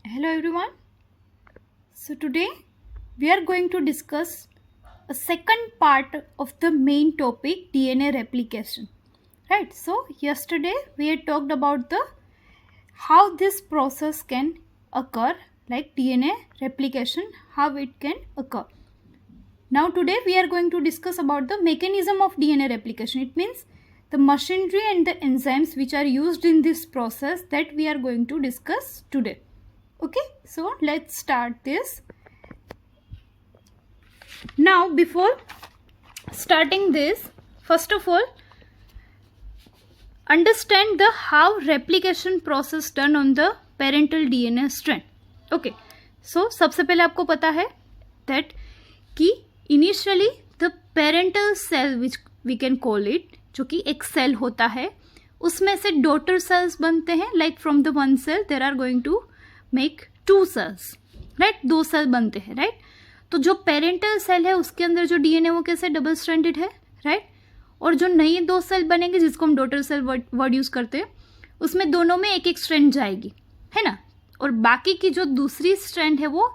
Hello everyone. So today we are going to discuss a second part of the main topic DNA replication. Right? So yesterday we had talked about the how this process can occur, like DNA replication, how it can occur. Now today we are going to discuss about the mechanism of DNA replication. It means the machinery and the enzymes which are used in this process that we are going to discuss today. Okay, so let's start this. Now before starting this, first of all, understand the how replication process done on the parental DNA strand. Okay, so सबसे पहले आपको पता है that कि initially the parental cell which we can call it, जो कि एक cell होता है, उसमें से डॉटर सेल्स बनते हैं. Like from the one cell there are going to make two cells, right. दो सेल बनते हैं, राइट. तो जो पेरेंटल सेल है उसके अंदर जो डीएनए वो कैसे डबल स्ट्रैंडेड है, राइट. और जो नई दो सेल बनेंगे जिसको हम डॉटर सेल वर्ड यूज करते हैं, उसमें दोनों में एक एक स्ट्रैंड जाएगी, है ना. और बाकी की जो दूसरी स्ट्रैंड है वो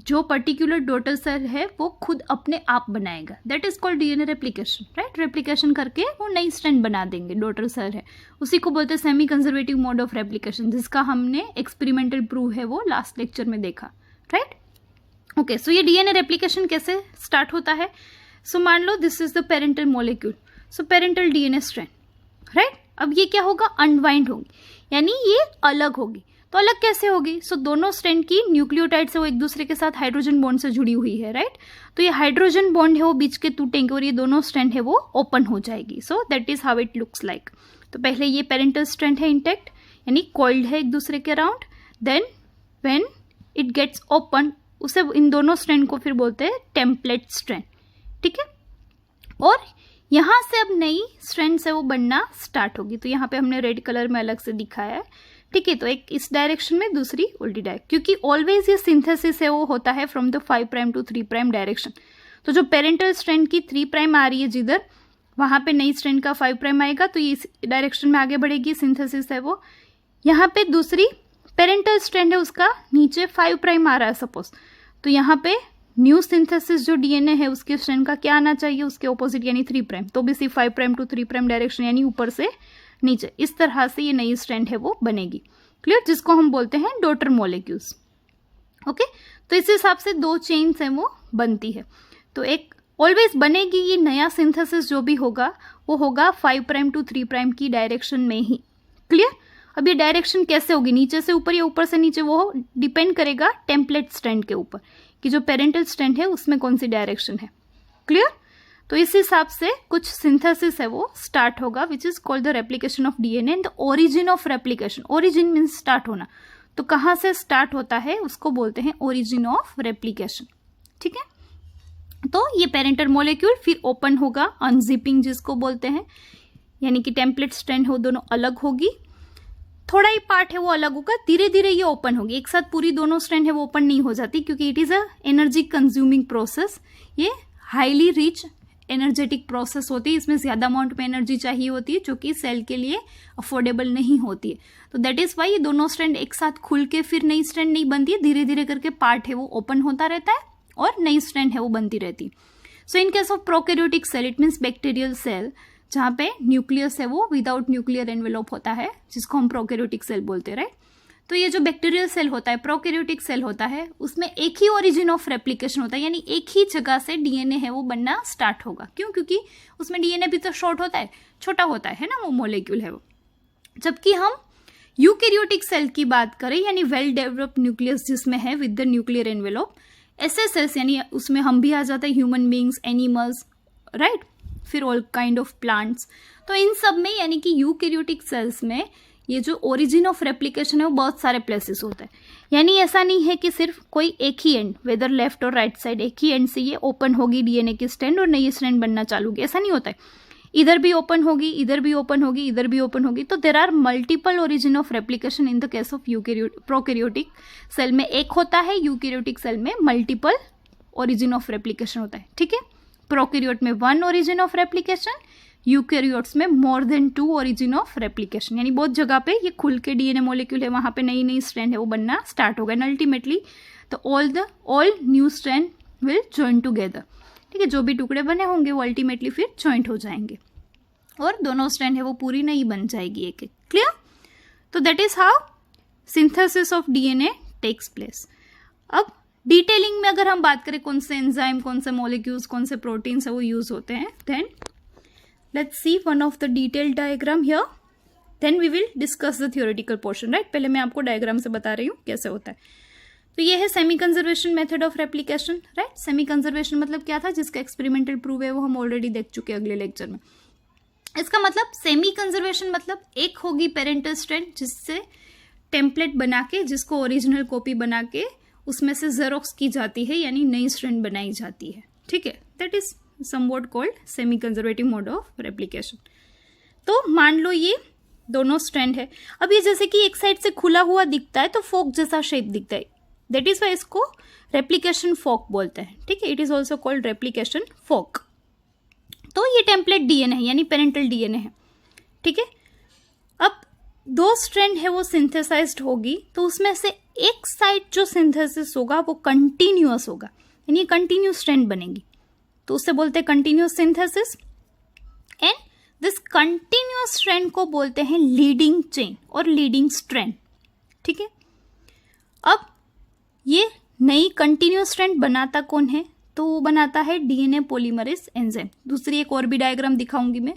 जो पर्टिकुलर डॉटर सेल है वो खुद अपने आप बनाएगा. That is called DNA replication, right. Replication करके वो नई स्ट्रैंड बना देंगे. डॉटर सेल है उसी को बोलते हैं semi conservative mode of replication, जिसका हमने एक्सपेरिमेंटल प्रूव है वो लास्ट लेक्चर में देखा, राइट. ओके, सो ये डीएनए रेप्लिकेशन कैसे स्टार्ट होता है. सो मान लो this is the parental molecule, so parental DNA strand, right. अब ये क्या होगा, अनवाइंड होगी, यानी ये अलग होगी. तो अलग कैसे होगी. सो दोनों स्ट्रैंड की न्यूक्लियोटाइड से वो एक दूसरे के साथ हाइड्रोजन बॉन्ड से जुड़ी हुई है, राइट. तो ये हाइड्रोजन बॉन्ड है वो बीच के टूटेंगे और ये दोनों स्ट्रैंड है वो ओपन हो जाएगी. So that is how it looks like. तो पहले ये पेरेंटल स्ट्रैंड है इंटैक्ट, यानी कॉइल्ड है एक दूसरे के around. Then when it gets open, उसे इन दोनों स्ट्रैंड को फिर बोलते हैं टेम्पलेट स्ट्रैंड, ठीक है. और यहाँ से अब नई स्ट्रैंड से वो बनना स्टार्ट होगी. तो यहाँ पे हमने रेड कलर में अलग से दिखाया है, ठीक है. तो एक इस डायरेक्शन में, दूसरी उल्टी डायरेक्शन, क्योंकि ऑलवेज ये सिंथेसिस है वो होता है from the 5 prime to 3 prime direction. तो जो पेरेंटल स्ट्रैंड की 3 प्राइम आ रही है जिधर, वहां पे नई स्ट्रैंड का 5 प्राइम आएगा, तो ये इस डायरेक्शन में आगे बढ़ेगी. सिंथेसिस है वो. यहाँ पे दूसरी पेरेंटल स्ट्रैंड है उसका नीचे 5 प्राइम आ रहा है सपोज, तो यहाँ पे न्यू सिंथेसिस जो डीएनए है उसके स्ट्रैंड का क्या आना चाहिए, उसके ऑपोजिट, यानी 3 प्राइम. तो भी 5 प्राइम टू 3 प्राइम डायरेक्शन, यानी ऊपर से नीचे. इस तरह से ये नई स्ट्रैंड है वो बनेगी, क्लियर, जिसको हम बोलते हैं डॉटर मॉलिक्यूल्स. ओके, तो इस हिसाब से दो चेन्स हैं वो बनती है. तो एक ऑलवेज बनेगी, ये नया सिंथेसिस जो भी होगा वो होगा 5 प्राइम टू 3 प्राइम की डायरेक्शन में ही, क्लियर. अब ये डायरेक्शन कैसे होगी, नीचे से ऊपर या ऊपर से नीचे, वो डिपेंड करेगा टेम्पलेट स्ट्रैंड के ऊपर कि जो पेरेंटल स्ट्रैंड है उसमें कौन सी डायरेक्शन है, क्लियर. तो इस हिसाब से कुछ सिंथेसिस है वो स्टार्ट होगा, which is called the replication of DNA. And the origin of replication, origin means start होना, तो कहाँ से स्टार्ट होता है उसको बोलते हैं ओरिजिन ऑफ रेप्लिकेशन, ठीक है. तो ये पेरेंटल मॉलिक्यूल फिर ओपन होगा, अनजिपिंग जिसको बोलते हैं, यानी कि टेम्पलेट स्ट्रैंड है वो दोनों अलग होगी. थोड़ा ही पार्ट है वो अलग होगा, धीरे धीरे ये ओपन होगी. एक साथ पूरी दोनों स्ट्रैंड है वो ओपन नहीं हो जाती, क्योंकि it is a energy consuming process. ये हाईली रिच एनर्जेटिक प्रोसेस होती है, इसमें ज्यादा अमाउंट में एनर्जी चाहिए होती है जो कि सेल के लिए अफोर्डेबल नहीं होती है. तो दैट इज वाई ये दोनों स्ट्रैंड एक साथ खुल के फिर नई स्ट्रैंड नहीं बनती है, धीरे धीरे करके पार्ट है वो ओपन होता रहता है और नई स्ट्रैंड है वो बनती रहती है. So in case of prokaryotic cell, it means bacterial cell, जहाँ पे न्यूक्लियस है वो विदाउट न्यूक्लियर एनवेलोप होता है, जिसको हम प्रोकैरियोटिक सेल बोलते हैं, राइट. तो ये जो बैक्टीरियल सेल होता है, प्रोकैरियोटिक सेल होता है, उसमें एक ही ओरिजिन ऑफ रेप्लिकेशन होता है, यानी एक ही जगह से डीएनए है वो बनना स्टार्ट होगा. क्यों, क्योंकि उसमें डीएनए भी तो शॉर्ट होता है, छोटा होता है ना, वो मॉलिक्यूल है वो. जबकि हम यूकैरियोटिक सेल की बात करें, यानी वेल डेवलप्ड न्यूक्लियस जिसमें है विद द न्यूक्लियर एनवेलोप, ऐसे सेल्स, यानी उसमें हम भी आ जाते हैं, ह्यूमन बींग्स, एनिमल्स, राइट, फिर ऑल काइंड ऑफ प्लांट्स. तो इन सब में, यानी कि यूकैरियोटिक सेल्स में ये जो ओरिजिन ऑफ रेप्लिकेशन है वो बहुत सारे प्लेसेस होते हैं. यानी ऐसा नहीं है कि सिर्फ कोई एक ही एंड, वेदर लेफ्ट और राइट साइड, एक ही एंड से ये ओपन होगी डीएनए की स्ट्रैंड और नई स्ट्रैंड बनना चालू होगी, ऐसा नहीं होता है. इधर भी ओपन होगी, इधर भी ओपन होगी, इधर भी ओपन होगी. तो there are multiple origin of replication in the case of prokaryotic cell में एक होता है, यूकैरियोटिक सेल में मल्टीपल ओरिजिन ऑफ रेप्लिकेशन होता है, ठीक है. प्रोकैरियोट में 1 ओरिजिन ऑफ रेप्लिकेशन, यूकैरियोट्स में more than 2 origin of replication, यानी बहुत जगह पे ये खुल के डीएनए मॉलिक्यूल है वहाँ पे नई नई स्ट्रैंड है वो बनना स्टार्ट होगा एंड अल्टीमेटली तो all new strand will join together. ठीक है, जो भी टुकड़े बने होंगे वो अल्टीमेटली फिर जॉइंट हो जाएंगे और दोनों स्ट्रैंड है वो पूरी नई बन जाएगी एक एक। क्लियर? तो that is how synthesis of DNA takes place. अब डिटेलिंग में अगर हम बात करें कौन से एंजाइम, कौन से मॉलिक्यूल्स, कौन से प्रोटीन्स है वो यूज होते हैं, then let's see one of the detailed diagram here, then we will discuss the theoretical portion. Right, पहले मैं आपको डायग्राम से बता रही हूँ कैसे होता है। तो ये है semi conservation method of replication. Right, semi conservation मतलब क्या था, जिसका एक्सपेरिमेंटल प्रूव है वो हम ऑलरेडी देख चुके हैं अगले लेक्चर में। इसका मतलब सेमी कंजर्वेशन मतलब एक होगी पेरेंटल स्ट्रैंड जिससे टेम्पलेट बना के, जिसको ओरिजिनल कॉपी बना के उसमें से जेरोक्स की जाती है, यानी नई स्ट्रैंड बनाई जाती है। ठीक है, that is somewhat called semi conservative mode of replication. तो मान लो ये दोनों स्ट्रैंड है, अब ये जैसे कि एक साइड से खुला हुआ दिखता है तो फोक जैसा शेप दिखता है, दैट इज वाई इसको रेप्लिकेशन फोक बोलते हैं। ठीक है, it is also called replication fork. तो ये टेम्पलेट डीएनए है यानी पेरेंटल डीएनए है। ठीक है, अब दो स्ट्रैंड है वो सिंथेसाइज्ड होगी तो उसमें से एक साइड जो सिंथेसिस होगा वो कंटिन्यूअस होगा, यानी कंटिन्यूस स्ट्रैंड बनेगी, तो उससे बोलते हैं continuous synthesis. And this continuous strand को बोलते हैं लीडिंग चेन और लीडिंग स्ट्रैंड। ठीक है, अब ये नई कंटिन्यूअस स्ट्रैंड बनाता कौन है, तो वो बनाता है डीएनए पॉलीमरेज एंजाइम। दूसरी एक और भी डायग्राम दिखाऊंगी मैं।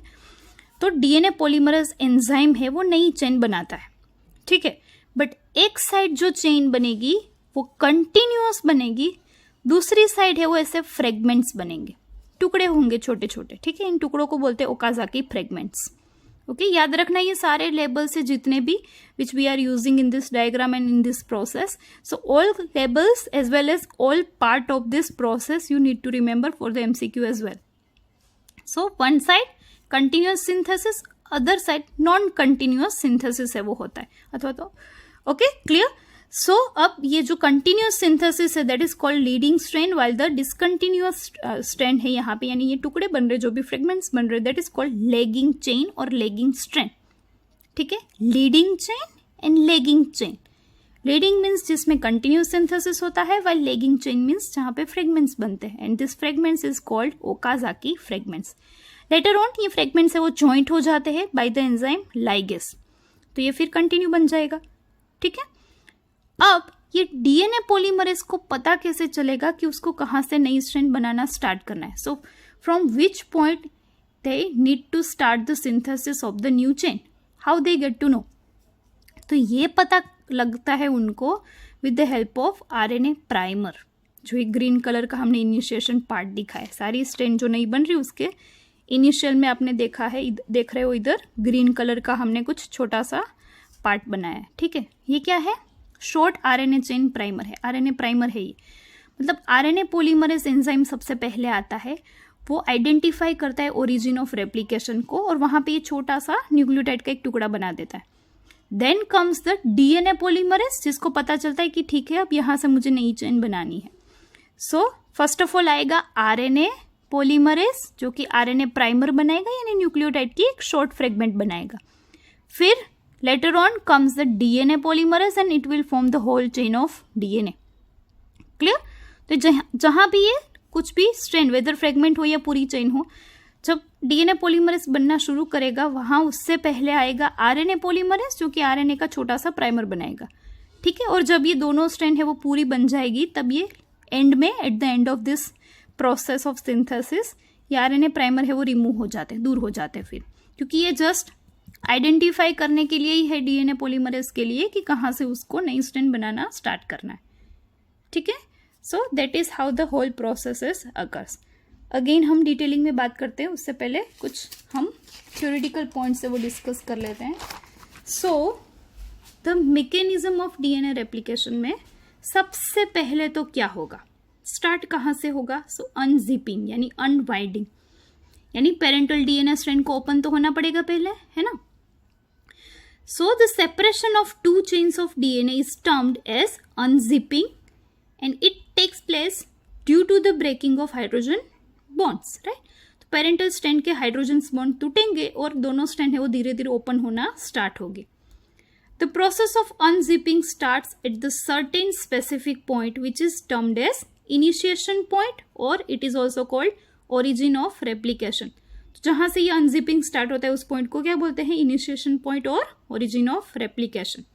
तो डीएनए पॉलीमरेज एंजाइम है वो नई चेन बनाता है। ठीक है, बट एक साइड जो चेन बनेगी वो कंटिन्यूअस बनेगी, दूसरी साइड है वो ऐसे फ्रेगमेंट्स बनेंगे, टुकड़े होंगे छोटे छोटे। ठीक है, इन टुकड़ों को बोलते हैं ओकाजाकी फ्रेगमेंट्स। ओके, याद रखना ये सारे लेबल्स है जितने भी which we are using in this diagram and in this process. So all labels as well as all part of this process you need to remember for the MCQ as well. So one side continuous synthesis, other side non continuous synthesis है वो होता है अथवा तो okay clear. सो अब ये जो continuous synthesis है that is called leading strand, while the discontinuous strand है यहाँ पे, यानी ये टुकड़े बन रहे जो भी फ्रेगमेंट्स बन रहे that is called lagging chain और लेगिंग स्ट्रैंड। ठीक है, leading chain and lagging chain. Leading means जिसमें कंटिन्यूअस सिंथेसिस होता है, वाइल लेगिंग चेन मीन्स जहाँ पे फ्रेगमेंट्स बनते हैं, and this fragments is called Okazaki fragments. Later on ये फ्रेगमेंट्स है वो जॉइंट हो जाते हैं बाय द एंजाइम लाइगेस, तो ये फिर कंटिन्यू बन जाएगा। ठीक है, अब ये डीएनए पॉलीमरेज को पता कैसे चलेगा कि उसको कहाँ से नई स्ट्रैंड बनाना स्टार्ट करना है। So from which point they need to start the synthesis of the new chain, how they get to know, तो ये पता लगता है उनको with the help of RNA primer. जो एक ग्रीन कलर का हमने इनिशिएशन पार्ट दिखा है, सारी स्ट्रैंड जो नहीं बन रही उसके इनिशियल में आपने देखा है, देख रहे हो इधर ग्रीन कलर का हमने कुछ छोटा सा पार्ट बनाया है। ठीक है, ये क्या है, शॉर्ट आरएनए चेन प्राइमर है, आरएनए प्राइमर है ये। मतलब आरएनए पॉलीमरेज एंजाइम सबसे पहले आता है, वो आइडेंटिफाई करता है ओरिजिन ऑफ रेप्लिकेशन को और वहां पे ये छोटा सा न्यूक्लियोटाइड का एक टुकड़ा बना देता है। Then comes the DNA polymerase, जिसको पता चलता है कि ठीक है अब यहां से मुझे नई चेन बनानी है। सो फर्स्ट ऑफ ऑल आएगा आरएनए पॉलीमरेज जो कि आरएनए प्राइमर बनाएगा, यानी न्यूक्लियोटाइड की एक शॉर्ट फ्रेगमेंट बनाएगा। फिर later on comes the DNA polymerase and it will form the whole chain of DNA. Clear? तो जहां भी ये कुछ भी स्ट्रैंड वेदर फ्रेगमेंट हो या पूरी चेन हो, जब डीएनए पॉलीमरेज बनना शुरू करेगा वहां उससे पहले आएगा आरएनए पॉलीमरेज जो कि आरएनए का छोटा सा प्राइमर बनाएगा। ठीक है, और जब ये दोनों स्ट्रैंड है वो पूरी बन जाएगी तब ये एंड में at the end of this process of synthesis ये आरएनए प्राइमर है वो रिमूव हो जाते हैं, दूर हो जाते हैं फिर, क्योंकि ये जस्ट आइडेंटिफाई करने के लिए ही है डीएनए पॉलीमरेज के लिए कि कहाँ से उसको नई स्ट्रैंड बनाना स्टार्ट करना है। ठीक है, so that is how the whole process is occurs. Again हम डिटेलिंग में बात करते हैं, उससे पहले कुछ हम थ्योरेटिकल पॉइंट से वो डिस्कस कर लेते हैं। So the mechanism of DNA replication में सबसे पहले तो क्या होगा, स्टार्ट कहाँ से होगा, सो अनजिपिंग यानी अनवाइंडिंग, यानी पेरेंटल डीएनए स्ट्रैंड को ओपन तो होना पड़ेगा पहले, है ना। So the separation of two chains of DNA is termed as unzipping and it takes place due to the breaking of hydrogen bonds, right? Parental strand के hydrogen bond टूटेंगे और दोनों स्ट्रैंड है वो धीरे धीरे ओपन होना स्टार्ट होगी. The process of unzipping starts at the certain specific point which is termed as initiation point or it is also called origin of replication. जहाँ से ये unzipping start होता है उस point को क्या बोलते हैं? Initiation point और origin of replication.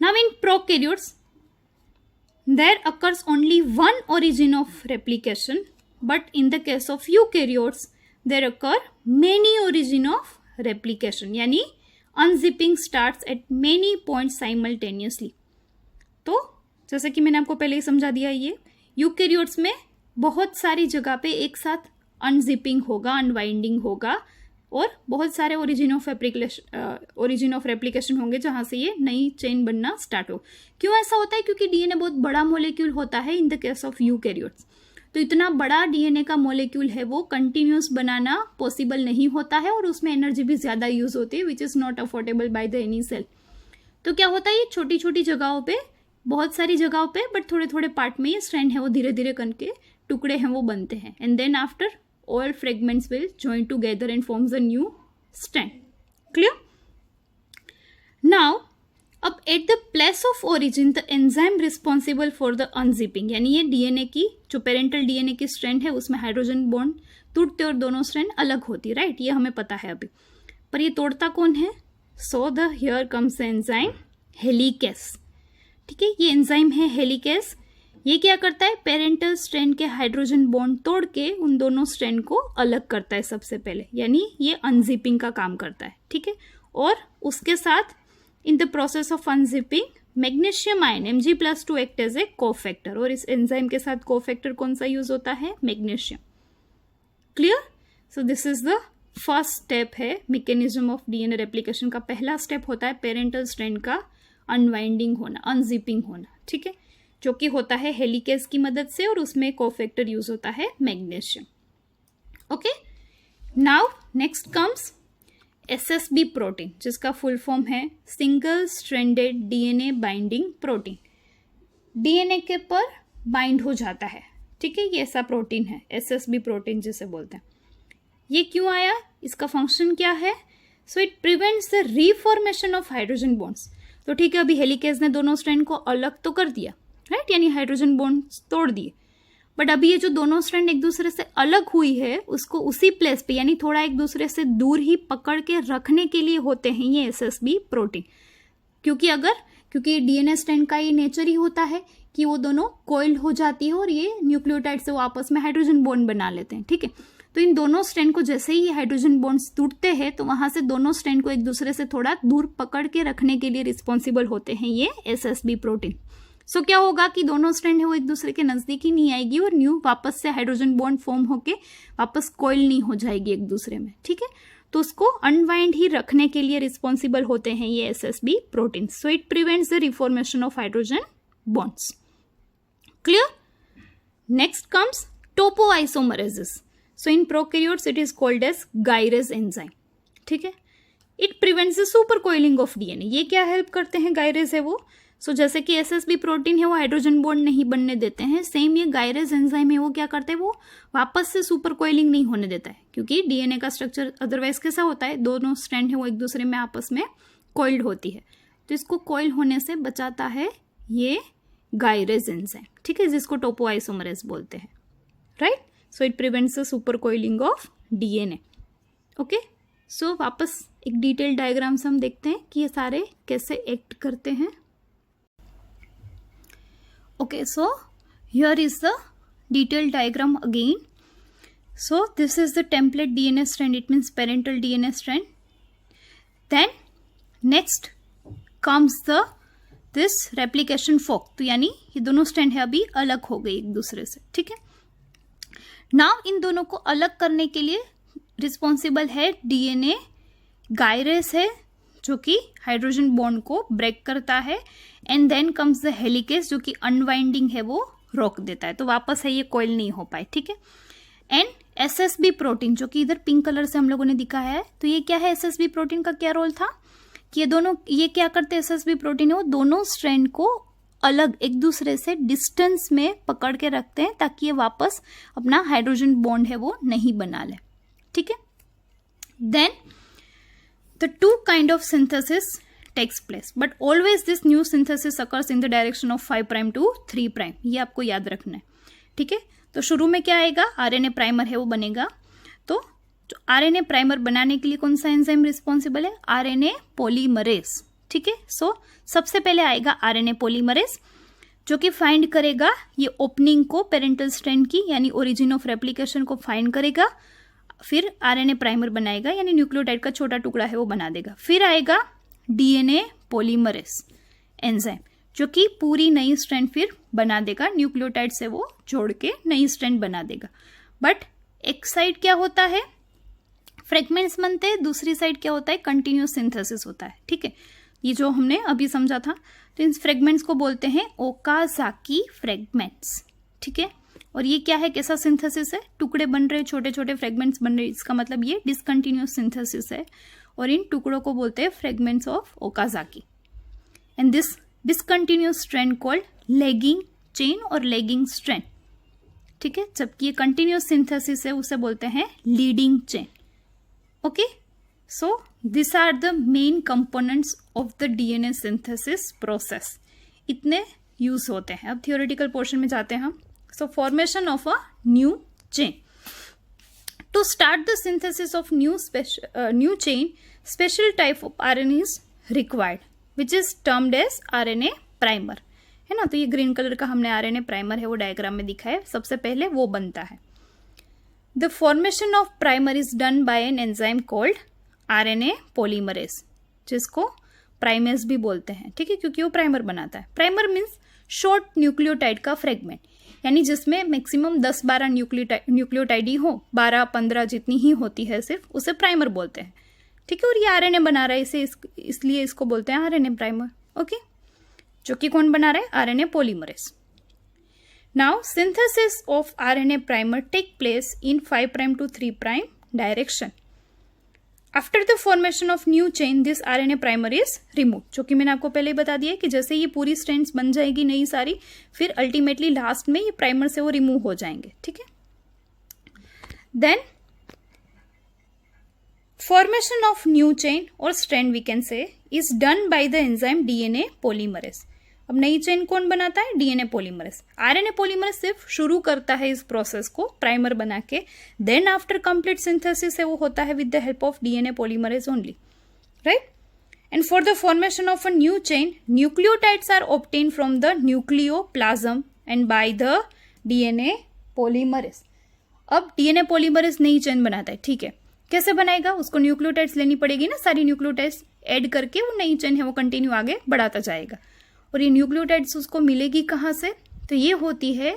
Now in prokaryotes there occurs only one origin of replication, but in the case of eukaryotes there occur many origin of replication. यानी unzipping starts at many point simultaneously. तो जैसे कि मैंने आपको पहले ही समझा दिया, ये यूकैरियोट्स में बहुत सारी जगह पे एक साथ अनजिपिंग होगा, अनवाइंडिंग होगा और बहुत सारे ओरिजिन ऑफ रेप्लिकेशन होंगे जहाँ से ये नई चेन बनना स्टार्ट हो. क्यों ऐसा होता है? क्योंकि डीएनए बहुत बड़ा मोलिक्यूल होता है in the case of eukaryotes. तो इतना बड़ा डीएनए का मोलिक्यूल है वो कंटिन्यूस बनाना पॉसिबल नहीं होता है और उसमें एनर्जी भी ज़्यादा यूज होती है which is not affordable by the any cell. तो क्या होता है, ये छोटी छोटी जगहों पे, बहुत सारी जगहों पे, बट थोड़े थोड़े पार्ट में ये स्ट्रैंड है वो धीरे धीरे करके टुकड़े हैं वो बनते हैं. And then after all fragments will join together and forms a new strand. Clear? Now अब at the place of origin the enzyme responsible for the unzipping, यानी ये डीएनए की जो पेरेंटल डीएनए की स्ट्रैंड है उसमें हाइड्रोजन बॉन्ड टूटते और दोनों स्ट्रैंड अलग होती, राइट? ये हमें पता है अभी, पर ये तोड़ता कौन है? So the here comes enzyme helicase. ठीक है, ये एंजाइम है हेलिकेस. ये क्या करता है? पेरेंटल स्ट्रैंड के हाइड्रोजन बॉन्ड तोड़ के उन दोनों स्ट्रैंड को अलग करता है सबसे पहले, यानी ये अनजिपिंग का काम करता है. ठीक है, और उसके साथ in the process of unzipping magnesium ion Mg+2 act as a cofactor, और इस एंजाइम के साथ कोफैक्टर कौन सा यूज होता है? Magnesium. Clear? So this is the first step है मैकेनिज्म ऑफ डीएनए रेप्लिकेशन का. पहला स्टेप होता है पेरेंटल स्ट्रैंड का अनवाइंडिंग होना, अनजिपिंग होना. ठीक है, जो कि होता है हेलिकेस की मदद से और उसमें कोफैक्टर यूज होता है magnesium. Okay, now next comes SSB protein, जिसका फुल फॉर्म है single stranded DNA binding protein. DNA के पर बाइंड हो जाता है. ठीक है, ये ऐसा प्रोटीन है SSB प्रोटीन जिसे बोलते हैं. ये क्यों आया? इसका फंक्शन क्या है? So it prevents the reformation of hydrogen bonds. तो ठीक है, अभी हेलिकेस ने दोनों स्ट्रैंड को अलग तो कर दिया, राइट? यानी हाइड्रोजन बॉन्ड्स तोड़ दिए, बट अभी ये जो दोनों स्ट्रैंड एक दूसरे से अलग हुई है उसको उसी प्लेस पे, यानी थोड़ा एक दूसरे से दूर ही पकड़ के रखने के लिए होते हैं ये SSB प्रोटीन. क्योंकि डीएनए स्ट्रैंड का ये नेचर ही होता है कि वो दोनों कोइल्ड हो जाती है और ये न्यूक्लियोटाइड से वो आपस में हाइड्रोजन बॉन्ड बना लेते हैं. ठीक है, तो इन दोनों स्ट्रैंड को जैसे ही ये हाइड्रोजन बॉन्ड्स टूटते हैं तो वहां से दोनों स्ट्रैंड को एक दूसरे से थोड़ा दूर पकड़ के रखने के लिए रिस्पॉन्सिबल होते हैं ये SSB प्रोटीन. सो क्या होगा कि दोनों स्ट्रैंड है वो एक दूसरे के नजदीक ही नहीं आएगी और न्यू वापस से हाइड्रोजन बॉन्ड फॉर्म होके वापस कोइल नहीं हो जाएगी एक दूसरे में. ठीक है, तो उसको अनवाइंड ही रखने के लिए रिस्पॉन्सिबल होते हैं ये SSB protein. So it prevents the reformation of hydrogen bonds. Clear? Next comes topoisomerases. So in prokaryotes it is called as gyrase enzyme. ठीक है, it prevents the super coiling of DNA. ये क्या help करते हैं? Gyrase है वो. सो जैसे कि SSB प्रोटीन है वो हाइड्रोजन बॉन्ड नहीं बनने देते हैं, सेम ये गायरेज एंजाइम है वो क्या करते हैं? वो वापस से सुपर कोइलिंग नहीं होने देता है, क्योंकि डीएनए का स्ट्रक्चर अदरवाइज कैसा होता है? दोनों स्ट्रैंड है वो एक दूसरे में आपस में कोइल्ड होती है, तो इसको कोइल होने से बचाता है ये गायरेज एंजाइम. ठीक है, जिसको टोपोआइसोमरेज बोलते हैं, right? So it prevents the super coiling of DNA. Okay, so वापस एक डिटेल डायग्राम से हम देखते हैं कि ये सारे कैसे एक्ट करते हैं. Okay, so here is the detailed diagram again. So this is the template DNA strand, it means parental DNA strand. Then next comes this replication fork. तो यानी ये दोनों स्ट्रैंड है अभी अलग हो गई एक दूसरे से. ठीक है, नाउ इन दोनों को अलग करने के लिए रिस्पॉन्सिबल है डीएनए गायरेज है जो कि हाइड्रोजन बॉन्ड को ब्रेक करता है. And then comes the helicase जो कि अनवाइंडिंग है वो रोक देता है, तो वापस है ये कोइल नहीं हो पाए. ठीक है, एंड SSB प्रोटीन जो कि इधर पिंक कलर से हम लोगों ने दिखाया है. तो ये क्या है? SSB प्रोटीन का क्या रोल था कि ये क्या करते हैं? SSB प्रोटीन है वो दोनों स्ट्रैंड को अलग एक दूसरे से डिस्टेंस में पकड़ के रखते हैं ताकि ये वापस अपना हाइड्रोजन बॉन्ड है वो नहीं बना ले. ठीक है. Then the two kind of synthesis takes place, but always this new synthesis occurs in the direction of 5 prime to 3 prime. ये आपको याद रखना है. ठीक है. तो शुरू में क्या आएगा, आरएनए प्राइमर है वो बनेगा. तो आरएनए प्राइमर बनाने के लिए कौन सा एंजाइम रिस्पॉन्सिबल है, आरएनए पॉलीमरेज. ठीक है. सो सबसे पहले आएगा आरएनए पॉलीमरेज जो कि फाइंड करेगा ये ओपनिंग को पेरेंटल स्ट्रैंड की यानी ओरिजिन ऑफ रेप्लिकेशन को फाइंड करेगा. फिर आरएनए प्राइमर बनाएगा यानी न्यूक्लियोटाइड का छोटा टुकड़ा है वो बना देगा. फिर आएगा डीएनए पॉलीमरेज एंजाइम जो कि पूरी नई स्ट्रैंड फिर बना देगा, न्यूक्लियोटाइड से वो जोड़ के नई स्ट्रैंड बना देगा. बट एक साइड क्या होता है, फ्रेगमेंट्स बनते हैं, दूसरी साइड क्या होता है, कंटिन्यूस सिंथेसिस होता है. ठीक है. ये जो हमने अभी समझा था, तो इन फ्रेगमेंट्स को बोलते हैं ओकाजाकी फ्रेगमेंट्स. ठीक है. और ये क्या है, कैसा सिंथेसिस है, टुकड़े बन रहे, छोटे छोटे फ्रेगमेंट्स बन रहे, इसका मतलब ये डिसकंटिन्यूस सिंथेसिस है. और इन टुकड़ों को बोलते हैं fragments of Okazaki. And this discontinuous strand called lagging chain और लैगिंग स्ट्रैंड. ठीक है. जबकि ये कंटिन्यूस सिंथेसिस है उसे बोलते हैं leading chain. Okay. So this are the main components of the DNA synthesis process. इतने यूज होते हैं. अब थियोरेटिकल पोर्शन में जाते हैं हम. So formation of a new chain. To start the synthesis of new chain, special type of RNA is required, which is termed as RNA primer. है ना. तो ये ग्रीन कलर का हमने RNA प्राइमर है वो डायग्राम में दिखा है. सबसे पहले वो बनता है. The formation of primer is done by an enzyme called RNA polymerase, जिसको प्राइमेज भी बोलते हैं. ठीक है. क्योंकि वो प्राइमर बनाता है. प्राइमर मीन्स शॉर्ट न्यूक्लियोटाइड का फ्रेगमेंट, यानी जिसमें मैक्सिमम 10-12 न्यूक्लियोटाइड ही हो, 12-15 जितनी ही होती है सिर्फ, उसे प्राइमर बोलते हैं. ठीक है. और ये आरएनए बना रहा है इसे, इसलिए इसको बोलते हैं आरएनए प्राइमर. ओके. जो कि कौन बना रहा है, RNA polymerase. Now synthesis of RNA primer take place in 5 prime to 3 prime direction. After the formation of new chain this RNA primer is remove. जो कि मैंने आपको पहले ही बता दिया कि जैसे ये पूरी स्ट्रैंड्स बन जाएगी नई सारी, फिर अल्टीमेटली लास्ट में ये प्राइमर से वो रिमूव हो जाएंगे. ठीक है. Then formation of new chain और strand we can say is done by the enzyme DNA polymerase. अब नई चेन कौन बनाता है, डीएनए पॉलीमरेज. आरएनए पॉलीमरेज सिर्फ शुरू करता है इस प्रोसेस को प्राइमर बना के. देन आफ्टर कंप्लीट सिंथेसिस है वो होता है with the help of DNA polymerase only. Right. And for the formation of a new chain nucleotides are obtain from the nucleoplasm and by the DNA polymerase. अब DNA polymerase नई chain बनाता है. ठीक है. कैसे बनाएगा, उसको न्यूक्लियोटाइड्स लेनी पड़ेगी ना, सारी न्यूक्लियोटाइड्स ऐड करके वो नई चेन है वो कंटिन्यू आगे बढ़ाता जाएगा. और ये न्यूक्लियोटाइड्स उसको मिलेगी कहाँ से, तो ये होती है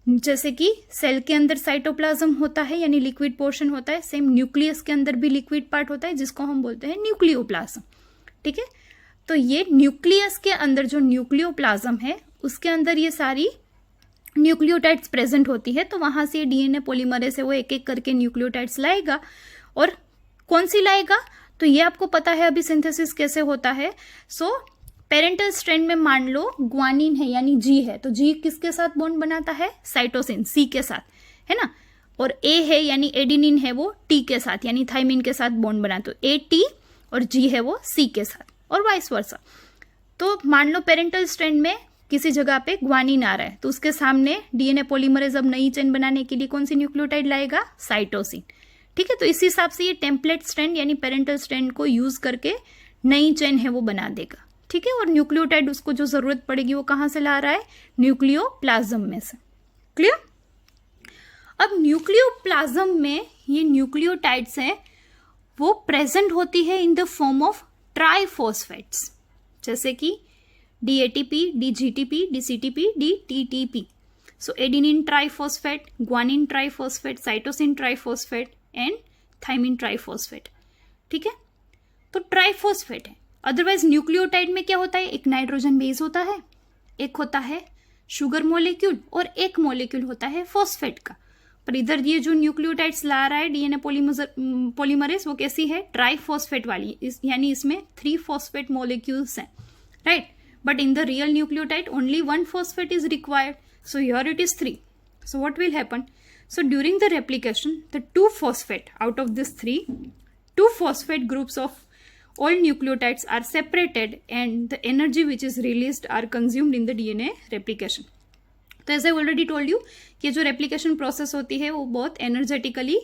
जैसे कि सेल के अंदर साइटोप्लाज्म होता है यानी लिक्विड पोर्शन होता है, सेम न्यूक्लियस के अंदर भी लिक्विड पार्ट होता है जिसको हम बोलते हैं न्यूक्लियोप्लाज्म. ठीक है. तो ये न्यूक्लियस के अंदर जो न्यूक्लियोप्लाज्म है उसके अंदर ये सारी न्यूक्लियोटाइड्स प्रेजेंट होती है. तो वहां से डीएनए पॉलीमरेज से वो एक एक करके न्यूक्लियोटाइड्स लाएगा. और कौन सी लाएगा, तो ये आपको पता है अभी सिंथेसिस कैसे होता है. सो पेरेंटल स्ट्रैंड में मान लो ग्वानिन है यानी जी है, तो जी किसके साथ बॉन्ड बनाता है, साइटोसिन सी के साथ, है ना. और ए है यानी एडिनिन है वो टी के साथ यानी थाइमिन के साथ बॉन्ड बनाता है. तो ए टी और जी है वो सी के साथ और वाइस वर्सा. तो मान लो पेरेंटल स्ट्रैंड में किसी जगह पे ग्वानिन आ रहा है तो उसके सामने डीएनए पॉलीमरेज अब नई चेन बनाने के लिए कौन सी न्यूक्लियोटाइड लाएगा, साइटोसिन. ठीक है. तो इस हिसाब से ये टेम्पलेट स्ट्रैंड यानी पेरेंटल स्ट्रैंड को यूज करके नई चेन है वो बना देगा. ठीक है. और न्यूक्लियोटाइड उसको जो जरूरत पड़ेगी वो कहां से ला रहा है, न्यूक्लियोप्लाज्म में से. क्लियर. अब न्यूक्लियोप्लाज्म में ये न्यूक्लियोटाइड्स हैं वो प्रेजेंट होती है in the form of triphosphates, जैसे कि dATP, dGTP, dCTP, dTTP. So adenine triphosphate, guanine triphosphate, cytosine triphosphate and thymine triphosphate. ठीक है. तो ट्राइफॉस्फेट है. अदरवाइज न्यूक्लियोटाइड में क्या होता है, एक नाइट्रोजन बेस होता है, एक होता है शुगर मॉलिक्यूल और एक मॉलिक्यूल होता है फॉस्फेट का. पर इधर ये जो न्यूक्लियोटाइड्स ला रहा है डीएनए पॉलीमरेज वो कैसी है, ट्राइफॉस्फेट वाली, यानी इसमें 3 फॉस्फेट मॉलिक्यूल्स हैं. Right. but in the real nucleotide only one phosphate is required. So here it is 3. So what will happen? So during the replication, the 2 phosphate out of this 3, 2 phosphate groups of all nucleotides are separated and the energy which is released are consumed in the DNA replication. तो as I already told you कि जो replication process होती है वो बहुत energetically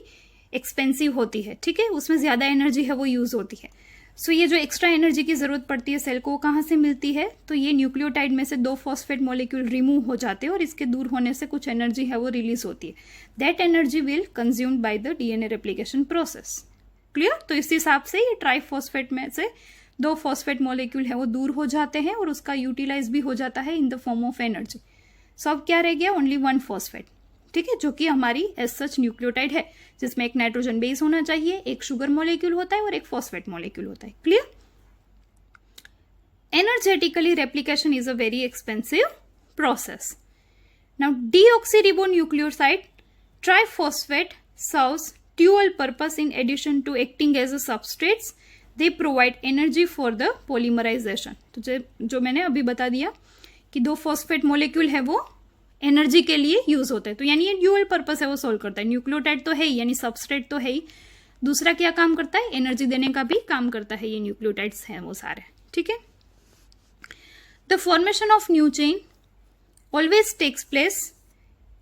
expensive होती है, ठीक है, उसमें ज़्यादा एनर्जी है वो यूज़ होती है. सो ये जो एक्स्ट्रा एनर्जी की ज़रूरत पड़ती है सेल को, वो कहाँ से मिलती है? तो ये न्यूक्लियोटाइड में से 2 फॉस्फेट मॉलिक्यूल रिमूव हो जाते हैं और इसके दूर होने से कुछ एनर्जी है वो रिलीज होती है. That energy will consumed by the DNA replication process. Clear? तो इस हिसाब से ये ट्राइफॉस्फेट में से 2 फॉस्फेट मॉलिक्यूल है वो दूर हो जाते हैं और उसका यूटिलाइज भी हो जाता है in the form of energy. So अब क्या रह गया? ओनली 1 फॉस्फेट, ठीक है, जो कि हमारी एज सच न्यूक्लियोटाइड है, जिसमें एक नाइट्रोजन बेस होना चाहिए, एक शुगर मॉलिक्यूल होता है और एक फॉस्फेट मॉलिक्यूल होता है. Clear? Energetically replication is a very expensive process. Now deoxyribonucleoside triphosphate serves dual purpose in addition to acting as a substrates. They provide energy for the polymerization. तो जो मैंने अभी बता दिया कि 2 फॉस्फेट मॉलिक्यूल है वो एनर्जी के लिए यूज होते हैं, तो यानी ये ड्यूअल पर्पस है वो सोल्व करता है. न्यूक्लियोटाइड तो है ही, यानी सबस्ट्रेट तो है ही, दूसरा क्या काम करता है? एनर्जी देने का भी काम करता है. ये न्यूक्लियोटाइड्स हैं वो सारे, ठीक है. The formation of new chain always takes place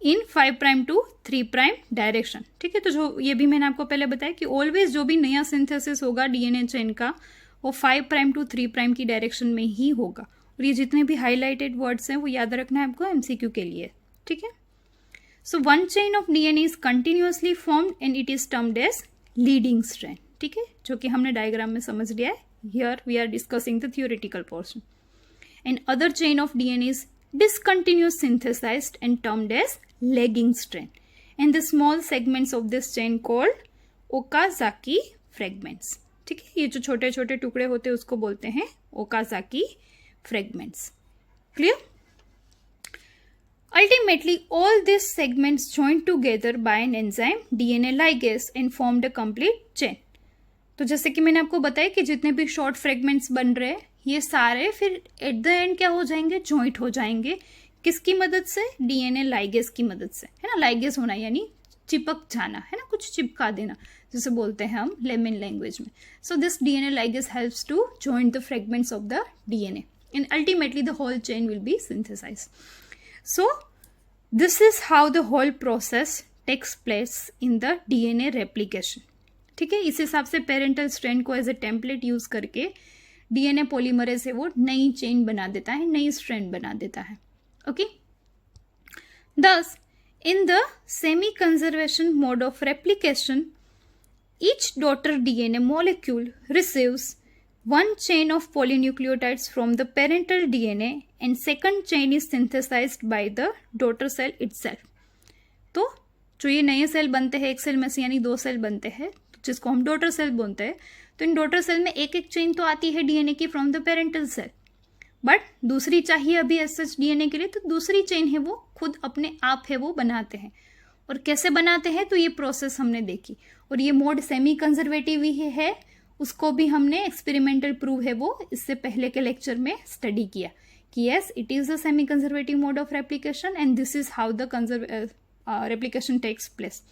in 5' to 3' direction, ठीक है. तो जो ये भी मैंने आपको पहले बताया कि ऑलवेज जो भी नया सिंथेसिस होगा डीएनए चेन का वो 5' to 3' की डायरेक्शन में ही होगा. और ये जितने भी हाईलाइटेड वर्ड्स हैं वो याद रखना है आपको एमसीक्यू के लिए, ठीक है. So 1 chain of DNA is continuously formed and it is termed as leading strand, ठीक है, जो कि हमने डायग्राम में समझ लिया है. Here we are discussing the theoretical portion. And other chain of DNA is discontinuous synthesized and termed as lagging strand, and the small segments of this chain called Okazaki fragments, ठीक है. ये जो छोटे छोटे टुकड़े होते हैं उसको बोलते हैं Okazaki fragments. Clear? Ultimately, all these segments joined together by an enzyme DNA ligase and formed a complete chain. तो जैसे कि मैंने आपको बताया कि जितने भी शॉर्ट फ्रेगमेंट्स बन रहे हैं ये सारे फिर एट द एंड क्या हो जाएंगे? जॉइंट हो जाएंगे. किसकी मदद से? डीएनए लाइगेस की मदद से, है ना. लाइगेस होना यानी चिपक जाना, है ना, कुछ चिपका देना, जिसे बोलते हैं हम लेमन लैंग्वेज में. So this DNA ligase helps to join the fragments of the DNA and ultimately the whole chain will be synthesized. So this is how the whole process takes place in the DNA replication. ठीक है. इस हिसाब से parental strand को as a template use करके DNA polymerase से वो नई चेन बना देता है, नई स्ट्रैंड बना देता है. Okay. Thus in the semi conservation mode of replication, each daughter DNA molecule receives one chain of polynucleotides from the parental DNA and second chain is synthesized by the daughter cell itself. तो जो ये नए cell बनते हैं एक cell में से, यानी 2 सेल बनते हैं जिसको हम डॉटर सेल बोलते हैं, तो इन डॉटर सेल में एक एक चेन तो आती है डीएनए की from the parental cell, but दूसरी चाहिए अभी एज सच डीएनए के लिए, तो दूसरी चेन है वो खुद अपने आप है वो बनाते हैं. और कैसे बनाते हैं? तो ये प्रोसेस हमने देखी. और ये मोड सेमी कंजर्वेटिव ही है, उसको भी हमने एक्सपेरिमेंटल प्रूव है वो इससे पहले के लेक्चर में स्टडी किया कि yes it is the semi conservative mode of replication and this is how the replication takes place.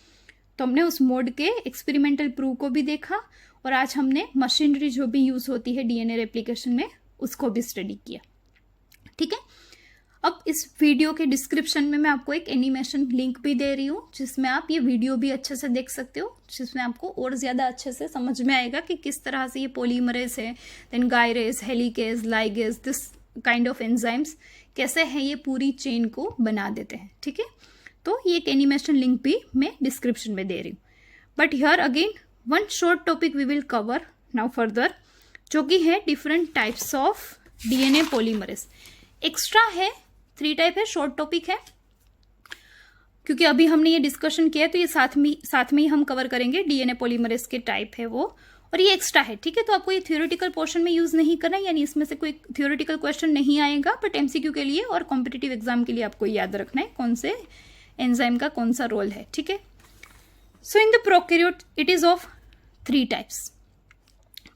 तो हमने उस मोड के एक्सपेरिमेंटल प्रूव को भी देखा और आज हमने मशीनरी जो भी यूज होती है डीएनए रेप्लिकेशन में उसको भी स्टडी किया. ठीक है. अब इस वीडियो के डिस्क्रिप्शन में मैं आपको एक एनिमेशन लिंक भी दे रही हूँ जिसमें आप ये वीडियो भी अच्छे से देख सकते हो, जिसमें आपको और ज़्यादा अच्छे से समझ में आएगा कि किस तरह से ये पॉलीमरेज है, then gyrase, helicase, ligase, this kind of enzymes कैसे हैं ये पूरी चेन को बना देते हैं. ठीक है. तो ये एक एनिमेशन लिंक भी मैं डिस्क्रिप्शन में दे रही हूँ. But here again one short topic we will cover now further, जो कि है different types of DNA polymerase. Extra है 3 टाइप है, शॉर्ट टॉपिक है, क्योंकि अभी हमने ये डिस्कशन किया तो ये साथ में ही हम कवर करेंगे डीएनए पॉलीमरेज के टाइप है वो, और ये एक्स्ट्रा है. ठीक है. तो आपको ये थियोरेटिकल पोर्शन में यूज नहीं करना, यानी इसमें से कोई थियोरेटिकल क्वेश्चन नहीं आएगा, बट एमसीक्यू के लिए और कॉम्पिटिटिव एग्जाम के लिए आपको याद रखना है कौन से एंजाइम का कौन सा रोल है. ठीक है. So in the prokaryote it is of 3 types.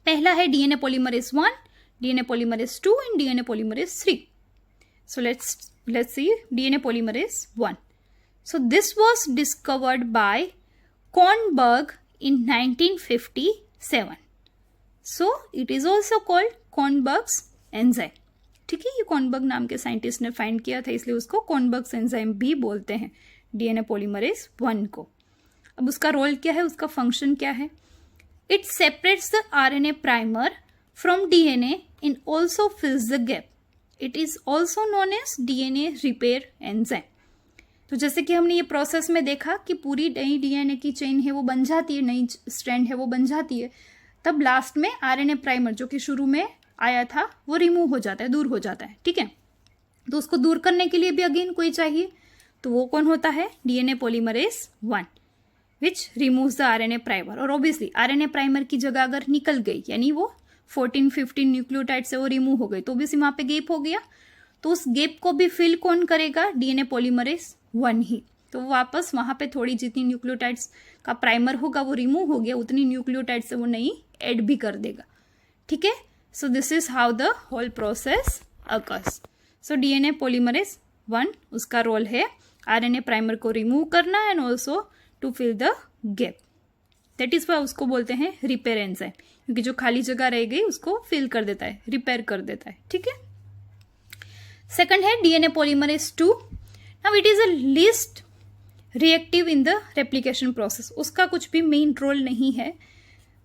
पहला है DNA polymerase 1, DNA polymerase 2 and DNA polymerase 3. So let's see DNA polymerase 1. So this was discovered by Kornberg in 1957. So it is also called Kornberg's enzyme. ठीक है, ये Kornberg नाम के scientist ने find किया था, इसलिए उसको कॉर्नबर्ग्स एंजाइम भी बोलते हैं डीएनए पॉलीमरेज 1 को. अब उसका रोल क्या है, उसका फंक्शन क्या है? It separates the RNA primer from DNA and also fills the gap. It is also known as DNA repair enzyme. तो जैसे कि हमने ये प्रोसेस में देखा कि पूरी नई डीएनए की चेन है वो बन जाती है, नई स्ट्रैंड है वो बन जाती है, तब लास्ट में आरएनए प्राइमर जो कि शुरू में आया था वो रिमूव हो जाता है, दूर हो जाता है. ठीक है, तो उसको दूर करने के लिए भी अगेन कोई चाहिए, तो वो कौन होता है? DNA polymerase 1 which removes the RNA primer. और ऑब्वियसली आरएनए प्राइमर की जगह अगर निकल गई, यानी वो 14-15 न्यूक्लियोटाइड से वो रिमूव हो गई, तो ऑब्वियसली वहां पे गैप हो गया, तो उस गैप को भी फिल कौन करेगा? डीएनए पॉलीमरेज 1 ही. तो वापस वहां पे थोड़ी जितनी न्यूक्लियोटाइड्स का प्राइमर होगा वो रिमूव हो गया, उतनी न्यूक्लियोटाइड से वो नई ऐड भी कर देगा. ठीक है, so this is how the whole process occurs. so DNA polymerase 1 उसका रोल है RNA प्राइमर को रिमूव करना and also to fill the gap. That is why उसको बोलते हैं रिपेयर एंजाइम, क्योंकि जो खाली जगह रह गई उसको फिल कर देता है, रिपेयर कर देता है. ठीक है, सेकंड है DNA polymerase 2. Now it is a least reactive in the replication process. उसका कुछ भी मेन रोल नहीं है,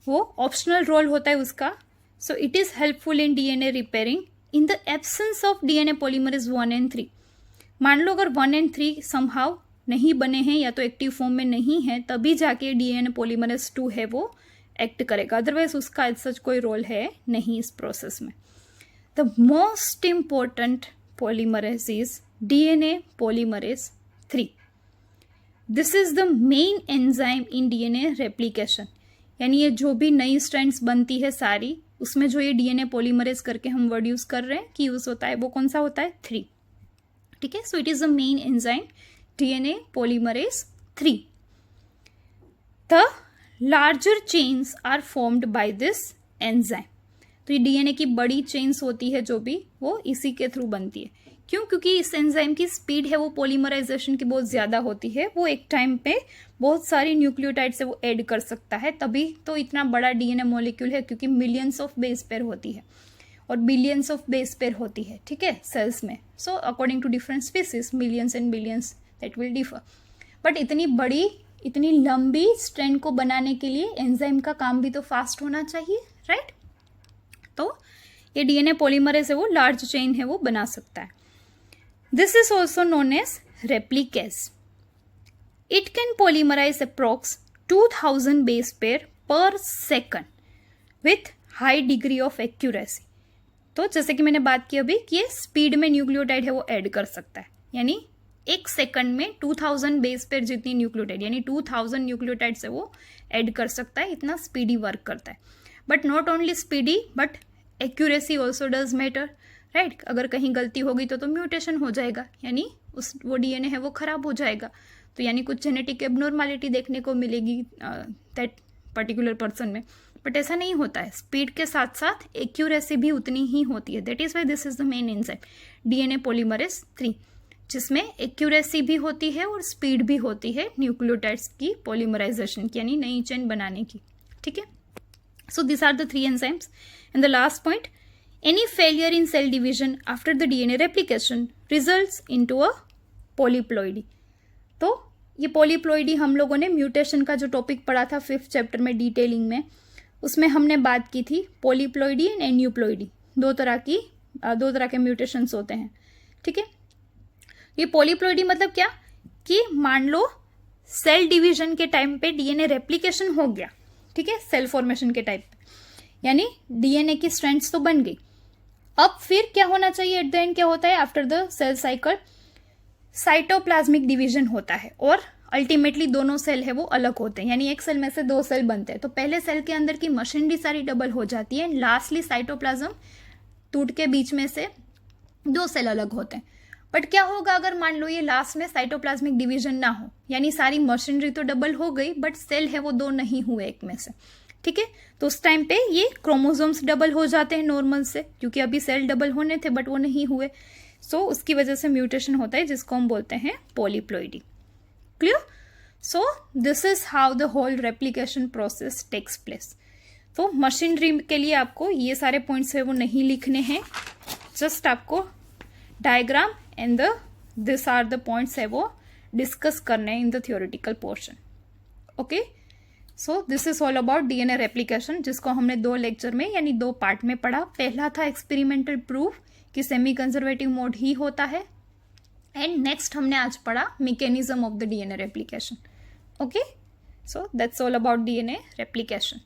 वो ऑप्शनल रोल होता है उसका. So it is helpful in DNA repairing in the absence of DNA polymerase 1 and 3. मान लो अगर 1 and 3 somehow नहीं बने हैं या तो एक्टिव फॉर्म में नहीं है, तभी जाके DNA polymerase 2 है वो एक्ट करेगा, अदरवाइज उसका सच कोई रोल है नहीं इस प्रोसेस में. The most important polymerase is DNA polymerase 3. This is the main enzyme in DNA replication. यानी ये जो भी नई स्ट्रैंड्स बनती है सारी, उसमें जो ये डीएनए पॉलीमरेज करके हम वर्ड यूज कर रहे हैं कि यूज होता है, वो कौन सा होता है? 3. ठीक है, so it is the main enzyme DNA polymerase 3. The larger chains are formed by this enzyme. तो ये डीएनए की बड़ी चेन्स होती है जो भी, वो इसी के थ्रू बनती है. क्यों? क्योंकि इस एंजाइम की स्पीड है वो पॉलीमराइजेशन की बहुत ज़्यादा होती है, वो एक टाइम पे बहुत सारी न्यूक्लियोटाइड से वो ऐड कर सकता है, तभी तो इतना बड़ा डीएनए मॉलिक्यूल है, क्योंकि मिलियंस ऑफ बेस पेयर होती है और बिलियंस ऑफ बेस पेयर होती है. ठीक है, सेल्स में. So according to different species millions and billions that will differ. But इतनी बड़ी, इतनी लंबी स्ट्रैंड को बनाने के लिए एंजाइम का काम भी तो फास्ट होना चाहिए, राइट? तो ये डीएनए पॉलीमरेज है वो लार्ज चेन है वो बना सकता है. This is also known as replicase. It can polymerize approx 2000 base pair per second with high degree of accuracy. तो जैसे कि मैंने बात की अभी कि ये स्पीड में न्यूक्लियोटाइड है वो ऐड कर सकता है, यानी एक सेकंड में 2000 बेस पेयर जितनी न्यूक्लियोटाइड, यानी 2000 न्यूक्लियोटाइड से वो ऐड कर सकता है. इतना स्पीडी वर्क करता है. But not only speedy but accuracy also does matter, right? अगर कहीं गलती होगी तो म्यूटेशन हो जाएगा, यानी वो डीएनए है वो खराब हो जाएगा, तो यानी कुछ जेनेटिक एबनॉर्मलिटी देखने को मिलेगी दैट पर्टिकुलर पर्सन में. बट ऐसा नहीं होता है, स्पीड के साथ साथ एक्यूरेसी भी उतनी ही होती है. That is why this is the main enzyme DNA polymerase 3, जिसमें एक्यूरेसी भी होती है और स्पीड भी होती है न्यूक्लियोटाइड्स की पॉलीमराइजेशन की, यानी नई चेन बनाने की. ठीक है, so this are the 3 enzymes. And the last point, any failure in cell division after the DNA replication results into a polyploidy. तो ये पोलीप्लॉइडी हम लोगों ने म्यूटेशन का जो टॉपिक पढ़ा था 5th चैप्टर में डिटेलिंग में, उसमें हमने बात की थी पोलीप्लॉइडी एंड एन्यूप्लॉइडी. दो तरह के म्यूटेशंस होते हैं. ठीक है, ये पोलीप्लॉइडी मतलब क्या कि मान लो सेल डिवीजन के टाइम पे डीएनए रेप्लिकेशन हो गया. ठीक है, सेल फॉर्मेशन के टाइप पे, यानी डीएनए की स्ट्रैंड्स तो बन गई. अब फिर क्या होना चाहिए एट द एंड? क्या होता है after the cell cycle? Cytoplasmic division होता है और अल्टीमेटली दोनों सेल है वो अलग होते हैं, यानी एक सेल में से 2 सेल बनते हैं. तो पहले सेल के अंदर की मशीनरी सारी डबल हो जाती है एंड लास्टली साइटोप्लाज्म टूट के बीच में से 2 सेल अलग होते हैं. बट क्या होगा अगर मान लो ये लास्ट में साइटोप्लाज्मिक डिवीजन ना हो, यानी सारी मशीनरी तो डबल हो गई बट सेल है वो 2 नहीं हुए एक में से. ठीक है। तो उस टाइम पे ये क्रोमोसोम्स डबल हो जाते हैं नॉर्मल से, क्योंकि अभी सेल डबल होने थे बट वो नहीं हुए, सो उसकी वजह से म्यूटेशन होता है जिसको हम बोलते हैं polyploidy. Clear? So this is how the whole replication process takes place. तो मशीनरी के लिए आपको ये सारे पॉइंट्स है वो नहीं लिखने हैं, जस्ट आपको diagram and this are the points है वो डिस्कस करने हैं in the theoretical portion. Okay, so this is all about DNA replication, जिसको हमने 2 लेक्चर में यानी 2 पार्ट में पढ़ा। पहला था एक्सपेरिमेंटल प्रूफ कि सेमी कंजर्वेटिव मोड ही होता है, एंड नेक्स्ट हमने आज पढ़ा mechanism of the DNA replication. Okay, so that's all about DNA replication.